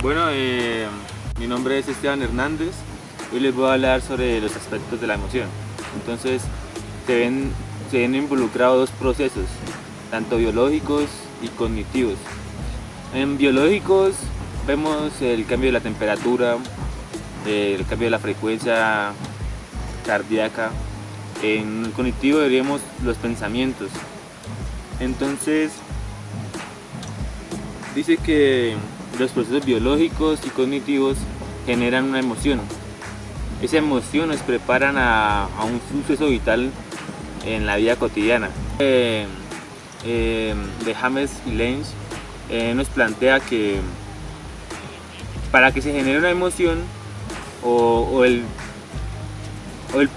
Bueno, mi nombre es Esteban Hernández. Hoy les voy a hablar sobre los aspectos de la emoción. Entonces, se ven involucrados dos procesos, tanto biológicos y cognitivos. En biológicos vemos el cambio de la temperatura, el cambio de la frecuencia cardíaca. En el cognitivo veríamos los pensamientos. Entonces, dice que los procesos biológicos y cognitivos generan una emoción. Esa emoción nos preparan a un suceso vital en la vida cotidiana. De James y Lange nos plantea que para que se genere una emoción o el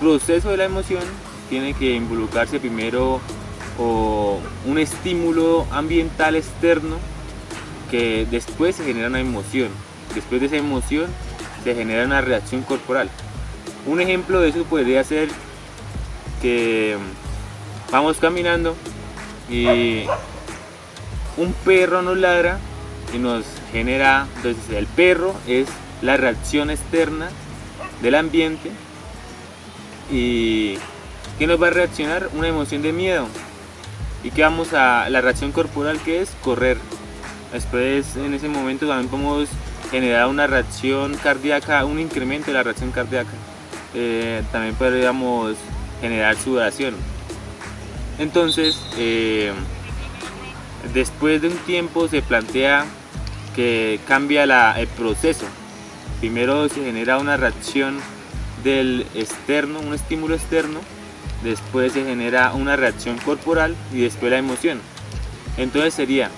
proceso de la emoción tiene que involucrarse primero un estímulo ambiental externo, que después se genera una emoción. Después de esa emoción se genera una reacción corporal. Un ejemplo de eso podría ser que vamos caminando y un perro nos ladra y nos genera, entonces el perro es la reacción externa del ambiente y que nos va a reaccionar una emoción de miedo, y que vamos a la reacción corporal, que es correr. Después, en ese momento también podemos generar una reacción cardíaca, un incremento de la reacción cardíaca. También podríamos generar sudoración. Entonces, después de un tiempo se plantea que cambia el proceso. Primero se genera una reacción del externo, un estímulo externo. Después se genera una reacción corporal y después la emoción. Entonces sería,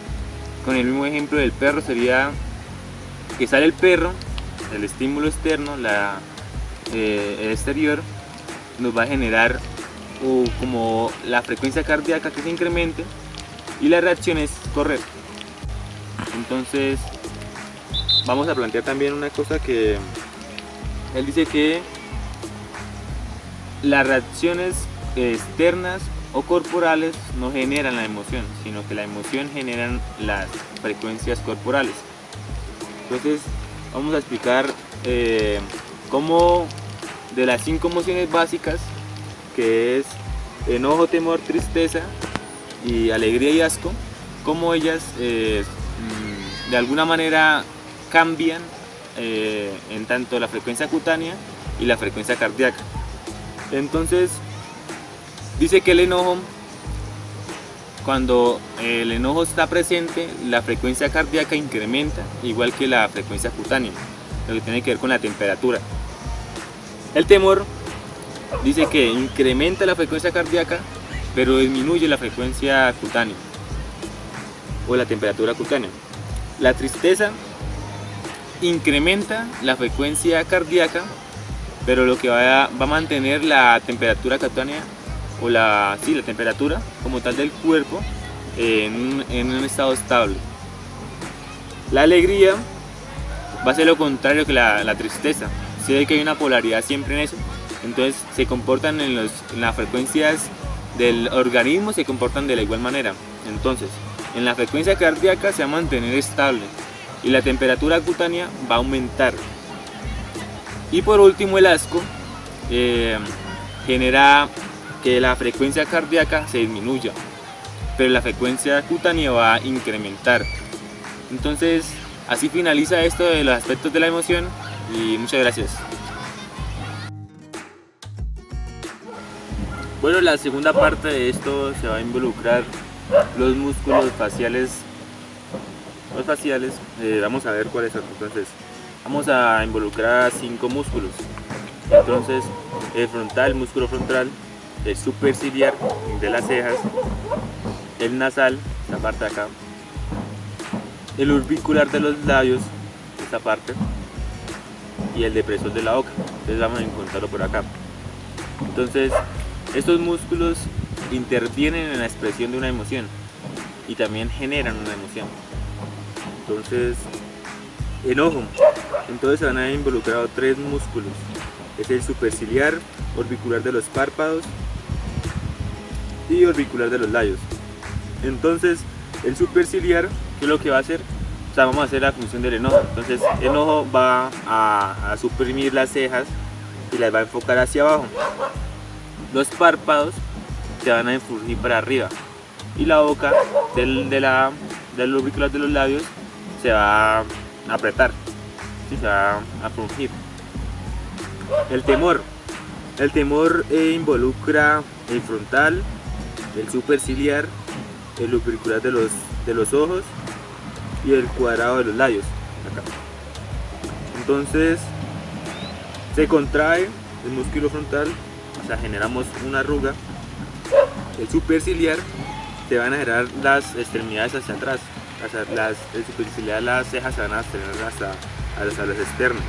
con el mismo ejemplo del perro, sería que sale el perro, el estímulo externo, el exterior, nos va a generar como la frecuencia cardíaca que se incremente, y la reacción es correr. Entonces vamos a plantear también una cosa, que él dice que las reacciones externas o corporales no generan la emoción, sino que la emoción generan las frecuencias corporales. Entonces vamos a explicar cómo, de las 5 emociones básicas, que es enojo, temor, tristeza y alegría y asco, cómo ellas de alguna manera cambian en tanto la frecuencia cutánea y la frecuencia cardíaca. Entonces dice que el enojo, cuando el enojo está presente, la frecuencia cardíaca incrementa, igual que la frecuencia cutánea, lo que tiene que ver con la temperatura. El temor dice que incrementa la frecuencia cardíaca, pero disminuye la frecuencia cutánea o la temperatura cutánea. La tristeza incrementa la frecuencia cardíaca, pero lo que va a mantener la temperatura cutánea o la temperatura como tal del cuerpo en un estado estable. La alegría va a ser lo contrario que la tristeza. Se ve que hay una polaridad siempre en eso. Entonces se comportan en las frecuencias del organismo, se comportan de la igual manera. Entonces en la frecuencia cardíaca se va a mantener estable y la temperatura cutánea va a aumentar. Y por último, el asco genera que la frecuencia cardíaca se disminuya, pero la frecuencia cutánea va a incrementar. Entonces así finaliza esto de los aspectos de la emoción, y muchas gracias. Bueno, la segunda parte de esto se va a involucrar los músculos faciales. Vamos a ver cuáles son. Entonces vamos a involucrar 5 músculos. Entonces el frontal, el músculo frontal, el superciliar de las cejas, el nasal, esta parte de acá, el orbicular de los labios, esta parte, y el depresor de la boca. Entonces vamos a encontrarlo por acá. Entonces estos músculos intervienen en la expresión de una emoción y también generan una emoción. Entonces, enojo. Entonces se van a involucrar 3 músculos. Es el superciliar, orbicular de los párpados y orbicular de los labios. Entonces el superciliar, ¿qué es lo que va a hacer? O sea, vamos a hacer la función del enojo. Entonces el enojo va a suprimir las cejas y las va a enfocar hacia abajo. Los párpados se van a enfurir para arriba y la boca del orbicular de los labios se va a apretar, ¿sí? Se va a frungir. El temor involucra el frontal, el superciliar, el orbicular de los ojos y el cuadrado de los labios, acá. Entonces se contrae el músculo frontal, o sea, generamos una arruga. El superciliar, se van a generar las extremidades hacia atrás, el superciliar, las cejas se van a extender hasta los externos.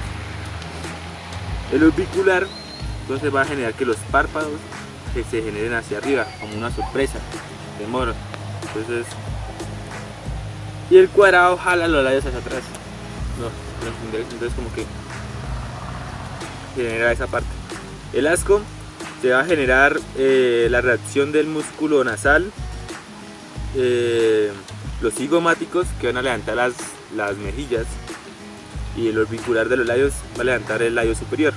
El orbicular, entonces, va a generar que los párpados se generen hacia arriba, como una sorpresa, temor. Entonces, y el cuadrado jala los labios hacia atrás. Entonces como que genera esa parte. El asco, se va a generar la reacción del músculo nasal, los cigomáticos, que van a levantar las mejillas, y el orbicular de los labios va a levantar el labio superior.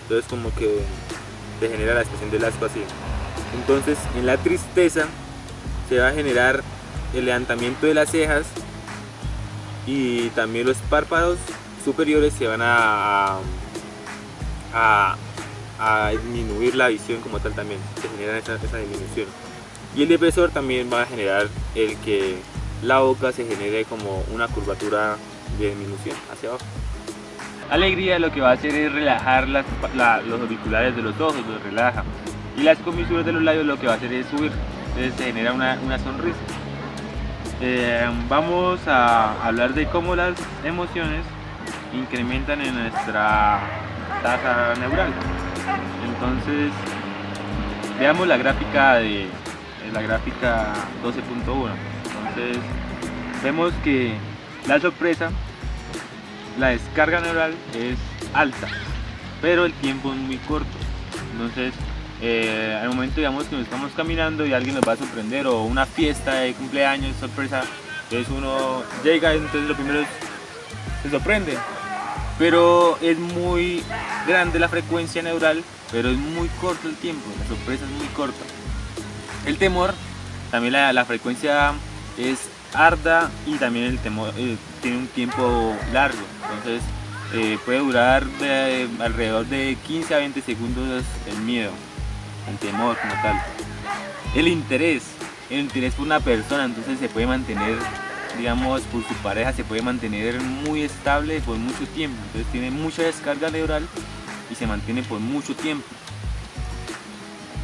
Entonces como que se genera la expresión del asco así. Entonces en la tristeza se va a generar el levantamiento de las cejas y también los párpados superiores se van a disminuir la visión como tal, también se genera esa disminución. Y el depresor también va a generar el que la boca se genere como una curvatura de disminución hacia abajo. Alegría lo que va a hacer es relajar los auriculares de los ojos, los relaja. Y las comisuras de los labios lo que va a hacer es subir, entonces se genera una sonrisa. Vamos a hablar de cómo las emociones incrementan en nuestra tasa neural. Entonces, veamos la gráfica 12.1. Entonces, vemos que la sorpresa, la descarga neural es alta, pero el tiempo es muy corto. Entonces, al momento, digamos, que nos estamos caminando y alguien nos va a sorprender, o una fiesta de cumpleaños sorpresa, entonces uno llega, entonces lo primero es se sorprende, pero es muy grande la frecuencia neural, pero es muy corto el tiempo, la sorpresa es muy corta. El temor, también la frecuencia es arda y también el temor tiene un tiempo largo, entonces puede durar alrededor de 15 a 20 segundos el miedo, el temor como tal. El interés por una persona, entonces se puede mantener, digamos, por su pareja, se puede mantener muy estable por mucho tiempo, entonces tiene mucha descarga neural y se mantiene por mucho tiempo.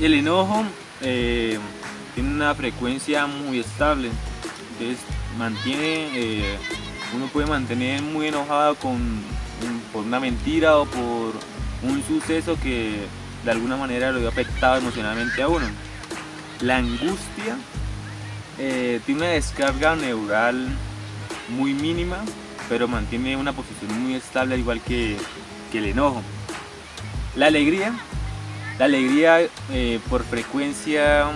El enojo tiene una frecuencia muy estable, entonces uno puede mantener muy enojado por una mentira o por un suceso que de alguna manera lo ha afectado emocionalmente a uno. La angustia tiene una descarga neural muy mínima, pero mantiene una posición muy estable, al igual que el enojo. La alegría por frecuencia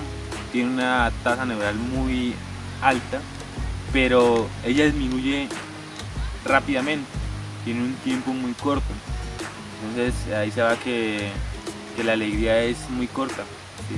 tiene una tasa neural muy alta, pero ella disminuye rápidamente, tiene un tiempo muy corto. Entonces ahí se va que la alegría es muy corta, ¿sí?